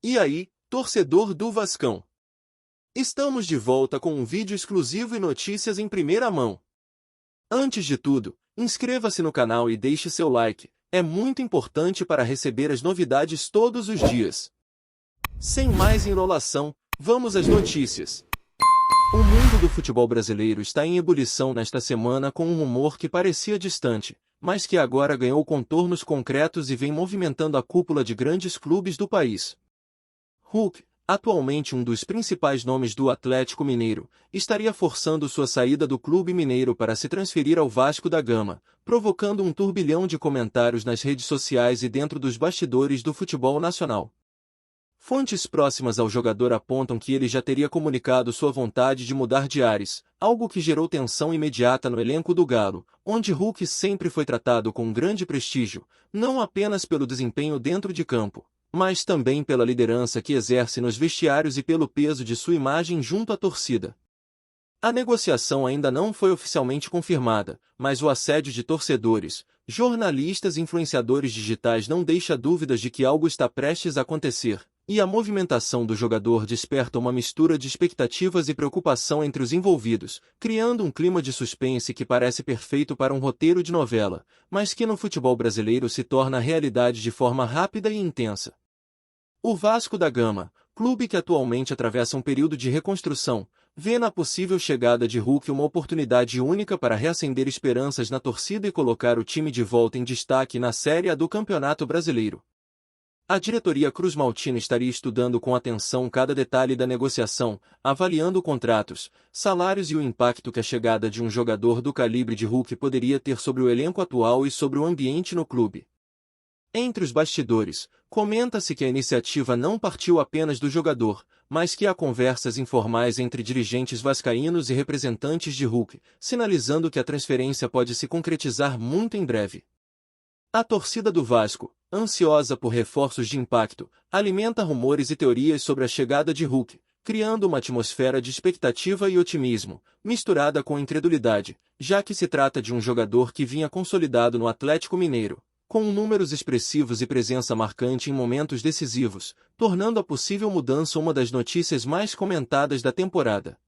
E aí, torcedor do Vascão? Estamos de volta com um vídeo exclusivo e notícias em primeira mão. Antes de tudo, inscreva-se no canal e deixe seu like, é muito importante para receber as novidades todos os dias. Sem mais enrolação, vamos às notícias. O mundo do futebol brasileiro está em ebulição nesta semana com um rumor que parecia distante, mas que agora ganhou contornos concretos e vem movimentando a cúpula de grandes clubes do país. Hulk, atualmente um dos principais nomes do Atlético Mineiro, estaria forçando sua saída do clube mineiro para se transferir ao Vasco da Gama, provocando um turbilhão de comentários nas redes sociais e dentro dos bastidores do futebol nacional. Fontes próximas ao jogador apontam que ele já teria comunicado sua vontade de mudar de ares, algo que gerou tensão imediata no elenco do Galo, onde Hulk sempre foi tratado com grande prestígio, não apenas pelo desempenho dentro de campo, mas também pela liderança que exerce nos vestiários e pelo peso de sua imagem junto à torcida. A negociação ainda não foi oficialmente confirmada, mas o assédio de torcedores, jornalistas e influenciadores digitais não deixa dúvidas de que algo está prestes a acontecer, e a movimentação do jogador desperta uma mistura de expectativas e preocupação entre os envolvidos, criando um clima de suspense que parece perfeito para um roteiro de novela, mas que no futebol brasileiro se torna realidade de forma rápida e intensa. O Vasco da Gama, clube que atualmente atravessa um período de reconstrução, vê na possível chegada de Hulk uma oportunidade única para reacender esperanças na torcida e colocar o time de volta em destaque na Série A do Campeonato Brasileiro. A diretoria cruzmaltina estaria estudando com atenção cada detalhe da negociação, avaliando contratos, salários e o impacto que a chegada de um jogador do calibre de Hulk poderia ter sobre o elenco atual e sobre o ambiente no clube. Entre os bastidores, comenta-se que a iniciativa não partiu apenas do jogador, mas que há conversas informais entre dirigentes vascaínos e representantes de Hulk, sinalizando que a transferência pode se concretizar muito em breve. A torcida do Vasco, ansiosa por reforços de impacto, alimenta rumores e teorias sobre a chegada de Hulk, criando uma atmosfera de expectativa e otimismo, misturada com incredulidade, já que se trata de um jogador que vinha consolidado no Atlético Mineiro, com números expressivos e presença marcante em momentos decisivos, tornando a possível mudança uma das notícias mais comentadas da temporada.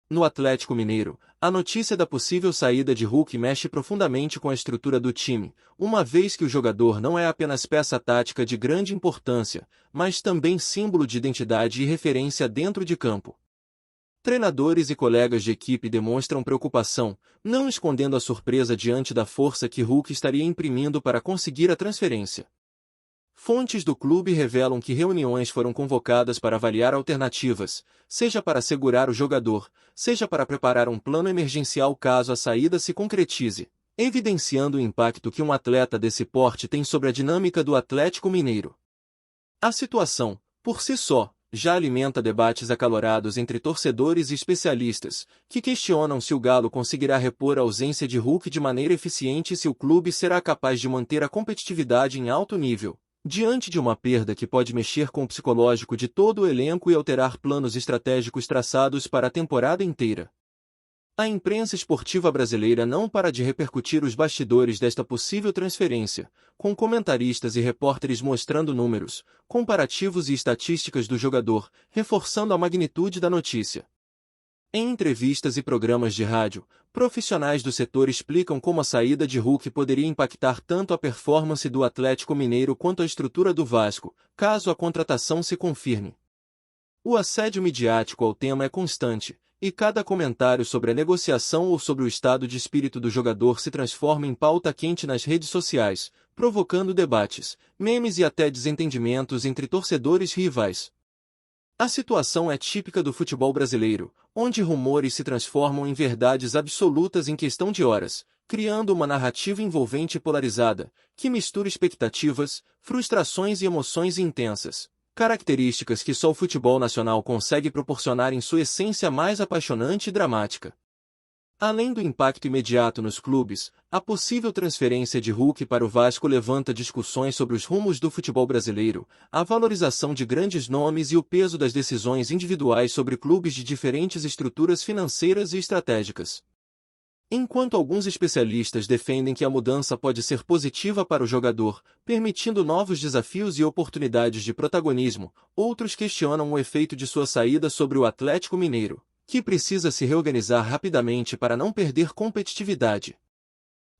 No Atlético Mineiro, a notícia da possível saída de Hulk mexe profundamente com a estrutura do time, uma vez que o jogador não é apenas peça tática de grande importância, mas também símbolo de identidade e referência dentro de campo. Treinadores e colegas de equipe demonstram preocupação, não escondendo a surpresa diante da força que Hulk estaria imprimindo para conseguir a transferência. Fontes do clube revelam que reuniões foram convocadas para avaliar alternativas, seja para segurar o jogador, seja para preparar um plano emergencial caso a saída se concretize, evidenciando o impacto que um atleta desse porte tem sobre a dinâmica do Atlético Mineiro. A situação, por si só, já alimenta debates acalorados entre torcedores e especialistas, que questionam se o Galo conseguirá repor a ausência de Hulk de maneira eficiente e se o clube será capaz de manter a competitividade em alto nível, diante de uma perda que pode mexer com o psicológico de todo o elenco e alterar planos estratégicos traçados para a temporada inteira. A imprensa esportiva brasileira não para de repercutir os bastidores desta possível transferência, com comentaristas e repórteres mostrando números, comparativos e estatísticas do jogador, reforçando a magnitude da notícia. Em entrevistas e programas de rádio, profissionais do setor explicam como a saída de Hulk poderia impactar tanto a performance do Atlético Mineiro quanto a estrutura do Vasco, caso a contratação se confirme. O assédio midiático ao tema é constante, e cada comentário sobre a negociação ou sobre o estado de espírito do jogador se transforma em pauta quente nas redes sociais, provocando debates, memes e até desentendimentos entre torcedores rivais. A situação é típica do futebol brasileiro, onde rumores se transformam em verdades absolutas em questão de horas, criando uma narrativa envolvente e polarizada, que mistura expectativas, frustrações e emoções intensas, características que só o futebol nacional consegue proporcionar em sua essência mais apaixonante e dramática. Além do impacto imediato nos clubes, a possível transferência de Hulk para o Vasco levanta discussões sobre os rumos do futebol brasileiro, a valorização de grandes nomes e o peso das decisões individuais sobre clubes de diferentes estruturas financeiras e estratégicas. Enquanto alguns especialistas defendem que a mudança pode ser positiva para o jogador, permitindo novos desafios e oportunidades de protagonismo, outros questionam o efeito de sua saída sobre o Atlético Mineiro, que precisa se reorganizar rapidamente para não perder competitividade.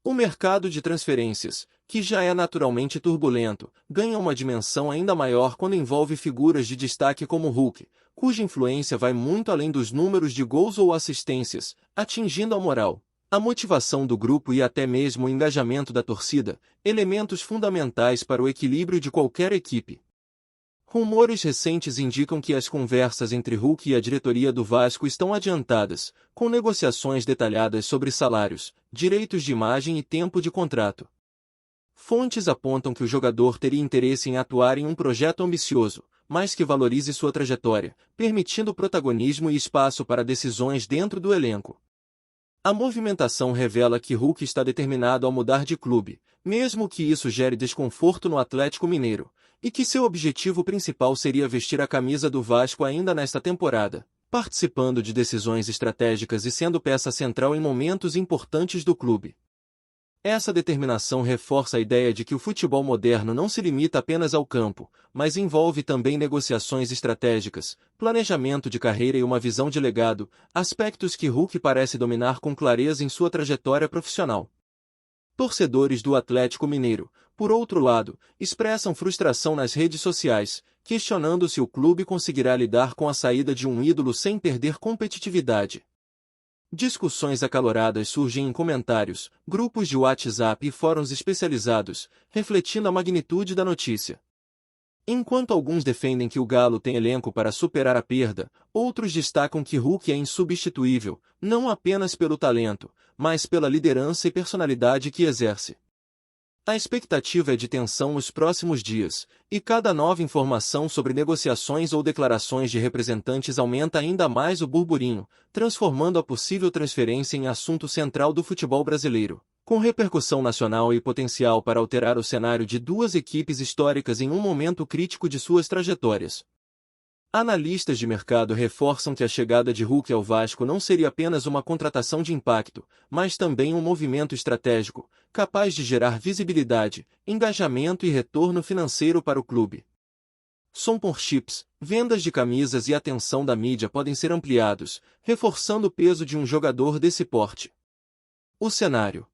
O mercado de transferências, que já é naturalmente turbulento, ganha uma dimensão ainda maior quando envolve figuras de destaque como Hulk, cuja influência vai muito além dos números de gols ou assistências, atingindo a moral, a motivação do grupo e até mesmo o engajamento da torcida, elementos fundamentais para o equilíbrio de qualquer equipe. Rumores recentes indicam que as conversas entre Hulk e a diretoria do Vasco estão adiantadas, com negociações detalhadas sobre salários, direitos de imagem e tempo de contrato. Fontes apontam que o jogador teria interesse em atuar em um projeto ambicioso, mas que valorize sua trajetória, permitindo protagonismo e espaço para decisões dentro do elenco. A movimentação revela que Hulk está determinado a mudar de clube, mesmo que isso gere desconforto no Atlético Mineiro, e que seu objetivo principal seria vestir a camisa do Vasco ainda nesta temporada, participando de decisões estratégicas e sendo peça central em momentos importantes do clube. Essa determinação reforça a ideia de que o futebol moderno não se limita apenas ao campo, mas envolve também negociações estratégicas, planejamento de carreira e uma visão de legado, aspectos que Hulk parece dominar com clareza em sua trajetória profissional. Torcedores do Atlético Mineiro, por outro lado, expressam frustração nas redes sociais, questionando se o clube conseguirá lidar com a saída de um ídolo sem perder competitividade. Discussões acaloradas surgem em comentários, grupos de WhatsApp e fóruns especializados, refletindo a magnitude da notícia. Enquanto alguns defendem que o Galo tem elenco para superar a perda, outros destacam que Hulk é insubstituível, não apenas pelo talento, mas pela liderança e personalidade que exerce. A expectativa é de tensão nos próximos dias, e cada nova informação sobre negociações ou declarações de representantes aumenta ainda mais o burburinho, transformando a possível transferência em assunto central do futebol brasileiro, com repercussão nacional e potencial para alterar o cenário de duas equipes históricas em um momento crítico de suas trajetórias. Analistas de mercado reforçam que a chegada de Hulk ao Vasco não seria apenas uma contratação de impacto, mas também um movimento estratégico, capaz de gerar visibilidade, engajamento e retorno financeiro para o clube. Sponsorships, vendas de camisas e atenção da mídia podem ser ampliados, reforçando o peso de um jogador desse porte. O cenário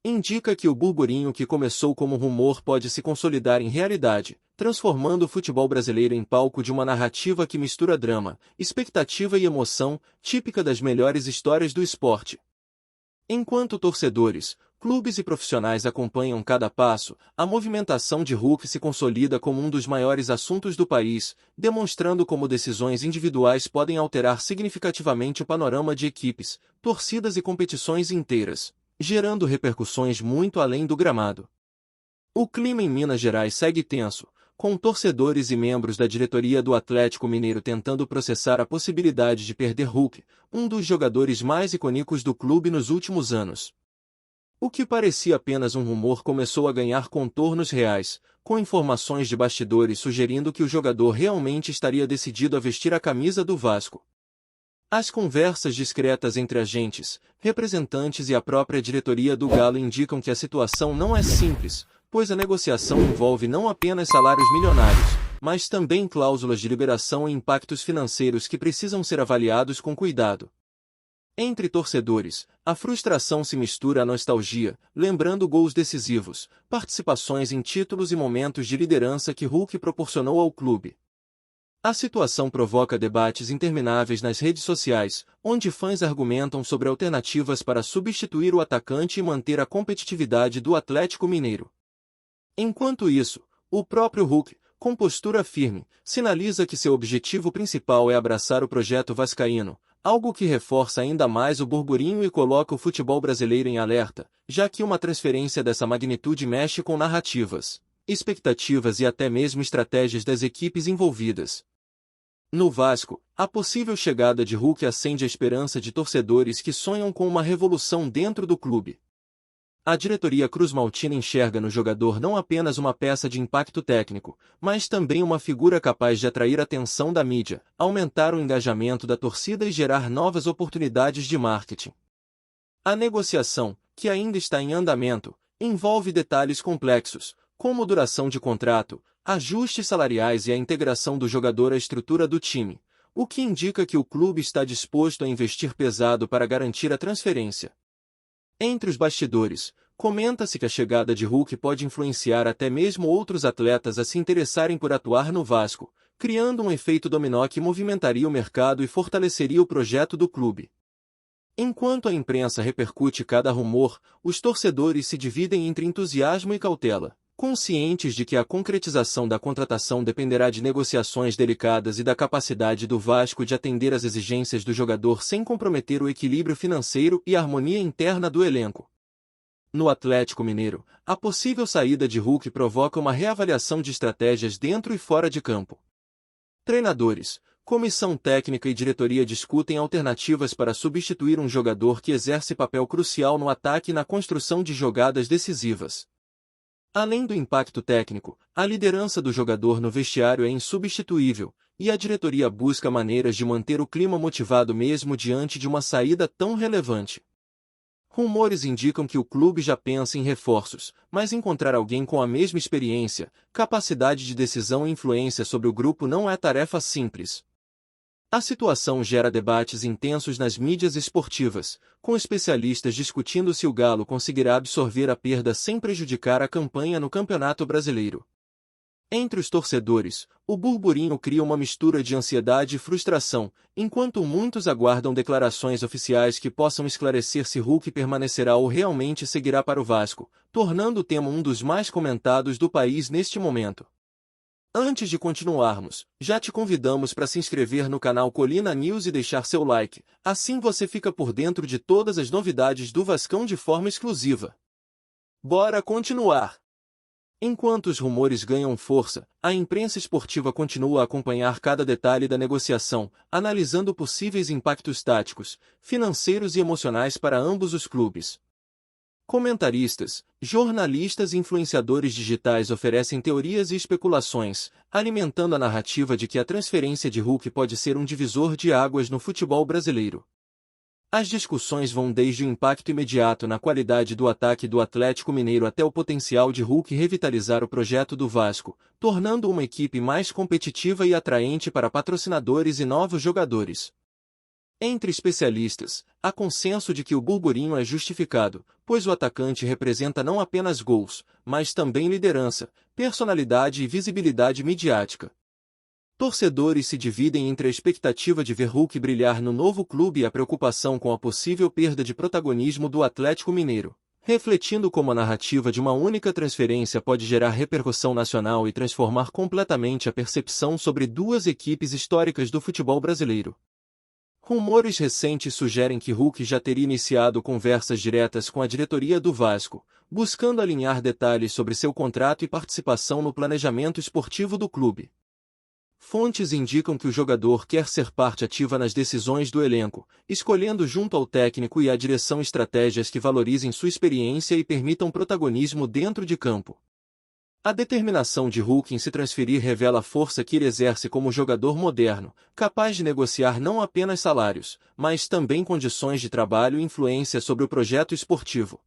indica que o burburinho que começou como rumor pode se consolidar em realidade, transformando o futebol brasileiro em palco de uma narrativa que mistura drama, expectativa e emoção, típica das melhores histórias do esporte. Enquanto torcedores, clubes e profissionais acompanham cada passo, a movimentação de Hulk se consolida como um dos maiores assuntos do país, demonstrando como decisões individuais podem alterar significativamente o panorama de equipes, torcidas e competições inteiras, gerando repercussões muito além do gramado. O clima em Minas Gerais segue tenso, com torcedores e membros da diretoria do Atlético Mineiro tentando processar a possibilidade de perder Hulk, um dos jogadores mais icônicos do clube nos últimos anos. O que parecia apenas um rumor começou a ganhar contornos reais, com informações de bastidores sugerindo que o jogador realmente estaria decidido a vestir a camisa do Vasco. As conversas discretas entre agentes, representantes e a própria diretoria do Galo indicam que a situação não é simples, pois a negociação envolve não apenas salários milionários, mas também cláusulas de liberação e impactos financeiros que precisam ser avaliados com cuidado. Entre torcedores, a frustração se mistura à nostalgia, lembrando gols decisivos, participações em títulos e momentos de liderança que Hulk proporcionou ao clube. A situação provoca debates intermináveis nas redes sociais, onde fãs argumentam sobre alternativas para substituir o atacante e manter a competitividade do Atlético Mineiro. Enquanto isso, o próprio Hulk, com postura firme, sinaliza que seu objetivo principal é abraçar o projeto vascaíno, algo que reforça ainda mais o burburinho e coloca o futebol brasileiro em alerta, já que uma transferência dessa magnitude mexe com narrativas, expectativas e até mesmo estratégias das equipes envolvidas. No Vasco, a possível chegada de Hulk acende a esperança de torcedores que sonham com uma revolução dentro do clube. A diretoria cruzmaltina enxerga no jogador não apenas uma peça de impacto técnico, mas também uma figura capaz de atrair a atenção da mídia, aumentar o engajamento da torcida e gerar novas oportunidades de marketing. A negociação, que ainda está em andamento, envolve detalhes complexos, como duração de contrato, ajustes salariais e a integração do jogador à estrutura do time, o que indica que o clube está disposto a investir pesado para garantir a transferência. Entre os bastidores, comenta-se que a chegada de Hulk pode influenciar até mesmo outros atletas a se interessarem por atuar no Vasco, criando um efeito dominó que movimentaria o mercado e fortaleceria o projeto do clube. Enquanto a imprensa repercute cada rumor, os torcedores se dividem entre entusiasmo e cautela, conscientes de que a concretização da contratação dependerá de negociações delicadas e da capacidade do Vasco de atender às exigências do jogador sem comprometer o equilíbrio financeiro e a harmonia interna do elenco. No Atlético Mineiro, a possível saída de Hulk provoca uma reavaliação de estratégias dentro e fora de campo. Treinadores, comissão técnica e diretoria discutem alternativas para substituir um jogador que exerce papel crucial no ataque e na construção de jogadas decisivas. Além do impacto técnico, a liderança do jogador no vestiário é insubstituível, e a diretoria busca maneiras de manter o clima motivado mesmo diante de uma saída tão relevante. Rumores indicam que o clube já pensa em reforços, mas encontrar alguém com a mesma experiência, capacidade de decisão e influência sobre o grupo não é tarefa simples. A situação gera debates intensos nas mídias esportivas, com especialistas discutindo se o Galo conseguirá absorver a perda sem prejudicar a campanha no Campeonato Brasileiro. Entre os torcedores, o burburinho cria uma mistura de ansiedade e frustração, enquanto muitos aguardam declarações oficiais que possam esclarecer se Hulk permanecerá ou realmente seguirá para o Vasco, tornando o tema um dos mais comentados do país neste momento. Antes de continuarmos, já te convidamos para se inscrever no canal Colina News e deixar seu like, assim você fica por dentro de todas as novidades do Vascão de forma exclusiva. Bora continuar! Enquanto os rumores ganham força, a imprensa esportiva continua a acompanhar cada detalhe da negociação, analisando possíveis impactos táticos, financeiros e emocionais para ambos os clubes. Comentaristas, jornalistas e influenciadores digitais oferecem teorias e especulações, alimentando a narrativa de que a transferência de Hulk pode ser um divisor de águas no futebol brasileiro. As discussões vão desde o impacto imediato na qualidade do ataque do Atlético Mineiro até o potencial de Hulk revitalizar o projeto do Vasco, tornando uma equipe mais competitiva e atraente para patrocinadores e novos jogadores. Entre especialistas, há consenso de que o burburinho é justificado, pois o atacante representa não apenas gols, mas também liderança, personalidade e visibilidade midiática. Torcedores se dividem entre a expectativa de ver Hulk brilhar no novo clube e a preocupação com a possível perda de protagonismo do Atlético Mineiro, refletindo como a narrativa de uma única transferência pode gerar repercussão nacional e transformar completamente a percepção sobre duas equipes históricas do futebol brasileiro. Rumores recentes sugerem que Hulk já teria iniciado conversas diretas com a diretoria do Vasco, buscando alinhar detalhes sobre seu contrato e participação no planejamento esportivo do clube. Fontes indicam que o jogador quer ser parte ativa nas decisões do elenco, escolhendo junto ao técnico e à direção estratégias que valorizem sua experiência e permitam protagonismo dentro de campo. A determinação de Hulk em se transferir revela a força que ele exerce como jogador moderno, capaz de negociar não apenas salários, mas também condições de trabalho e influência sobre o projeto esportivo.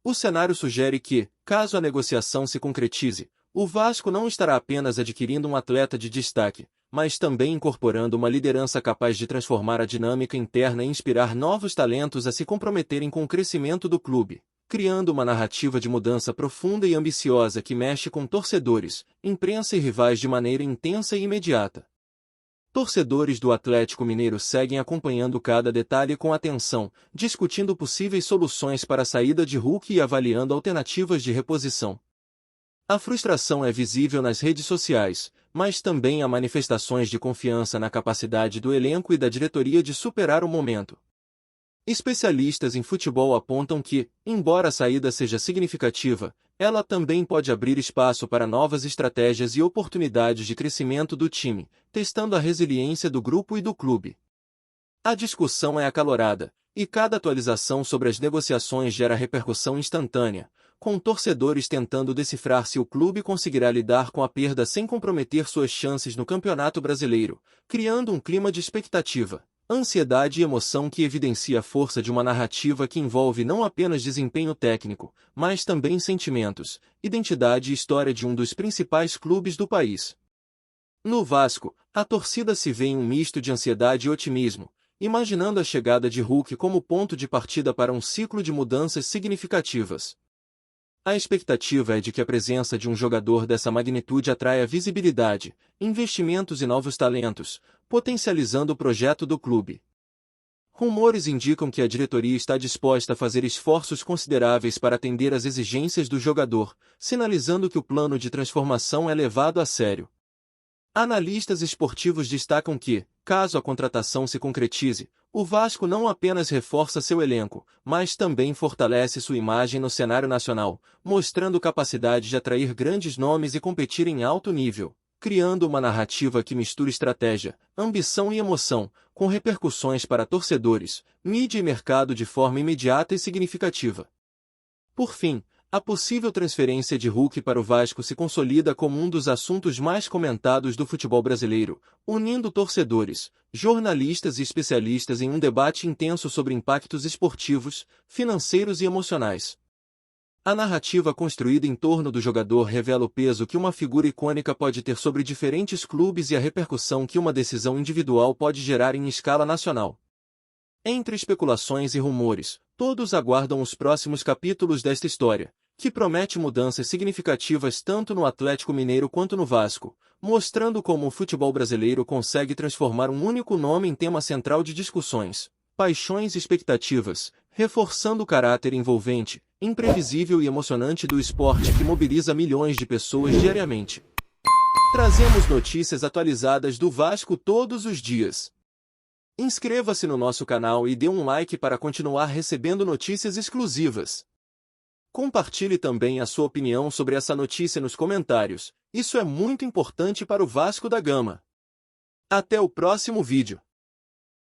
O cenário sugere que, caso a negociação se concretize, o Vasco não estará apenas adquirindo um atleta de destaque, mas também incorporando uma liderança capaz de transformar a dinâmica interna e inspirar novos talentos a se comprometerem com o crescimento do clube, criando uma narrativa de mudança profunda e ambiciosa que mexe com torcedores, imprensa e rivais de maneira intensa e imediata. Torcedores do Atlético Mineiro seguem acompanhando cada detalhe com atenção, discutindo possíveis soluções para a saída de Hulk e avaliando alternativas de reposição. A frustração é visível nas redes sociais, mas também há manifestações de confiança na capacidade do elenco e da diretoria de superar o momento. Especialistas em futebol apontam que, embora a saída seja significativa, ela também pode abrir espaço para novas estratégias e oportunidades de crescimento do time, testando a resiliência do grupo e do clube. A discussão é acalorada, e cada atualização sobre as negociações gera repercussão instantânea, com torcedores tentando decifrar se o clube conseguirá lidar com a perda sem comprometer suas chances no Campeonato Brasileiro, criando um clima de expectativa, Ansiedade e emoção que evidencia a força de uma narrativa que envolve não apenas desempenho técnico, mas também sentimentos, identidade e história de um dos principais clubes do país. No Vasco, a torcida se vê em um misto de ansiedade e otimismo, imaginando a chegada de Hulk como ponto de partida para um ciclo de mudanças significativas. A expectativa é de que a presença de um jogador dessa magnitude atraia visibilidade, investimentos e novos talentos, potencializando o projeto do clube. Rumores indicam que a diretoria está disposta a fazer esforços consideráveis para atender às exigências do jogador, sinalizando que o plano de transformação é levado a sério. Analistas esportivos destacam que, caso a contratação se concretize, o Vasco não apenas reforça seu elenco, mas também fortalece sua imagem no cenário nacional, mostrando capacidade de atrair grandes nomes e competir em alto nível, criando uma narrativa que mistura estratégia, ambição e emoção, com repercussões para torcedores, mídia e mercado de forma imediata e significativa. Por fim, a possível transferência de Hulk para o Vasco se consolida como um dos assuntos mais comentados do futebol brasileiro, unindo torcedores, jornalistas e especialistas em um debate intenso sobre impactos esportivos, financeiros e emocionais. A narrativa construída em torno do jogador revela o peso que uma figura icônica pode ter sobre diferentes clubes e a repercussão que uma decisão individual pode gerar em escala nacional. Entre especulações e rumores, todos aguardam os próximos capítulos desta história, que promete mudanças significativas tanto no Atlético Mineiro quanto no Vasco, mostrando como o futebol brasileiro consegue transformar um único nome em tema central de discussões, paixões e expectativas, reforçando o caráter envolvente, imprevisível e emocionante do esporte que mobiliza milhões de pessoas diariamente. Trazemos notícias atualizadas do Vasco todos os dias. Inscreva-se no nosso canal e dê um like para continuar recebendo notícias exclusivas. Compartilhe também a sua opinião sobre essa notícia nos comentários, isso é muito importante para o Vasco da Gama. Até o próximo vídeo.